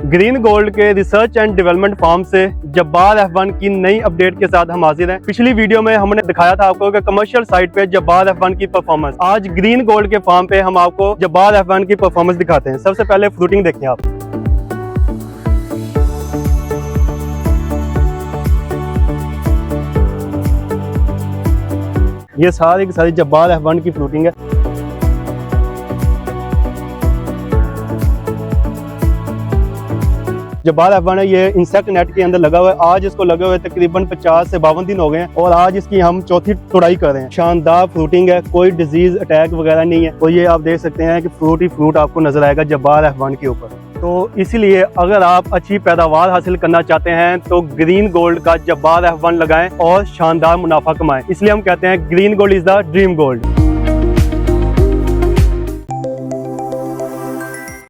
Green gold के research and development farm से Jabbar F1 की नई अपडेट के साथ हम हाजिर हैं। पिछली वीडियो में हमने दिखाया था आपको कि कमर्शियल साइट पे जब्बार F1 की परफॉर्मेंस। आज ग्रीन गोल्ड के फार्म पे हम आपको जब्बार F1 की परफॉर्मेंस दिखाते हैं। सबसे पहले फ्रूटिंग देखें आप। ये सारी की सारी जब्बार F1 की फ्रूटिंग है। जब्बार F1 है, ये इंसेक्ट नेट के अंदर लगा हुआ है। आज इसको लगे हुए तकरीबन 50 से 52 दिन हो गए हैं और आज इसकी हम चौथी तुड़ाई कर रहे हैं। शानदार फ्रूटिंग है, कोई डिजीज अटैक वगैरह नहीं है। तो ये आप देख सकते हैं कि फ्रूट ही फ्रूट आपको नजर आएगा जब्बार F1 के ऊपर। तो इसीलिए अगर आप अच्छी पैदावार हासिल करना चाहते हैं तो ग्रीन गोल्ड का जब्बार F1 लगाएं और शानदार मुनाफा कमाएं। इसलिए हम कहते हैं green gold is the dream gold.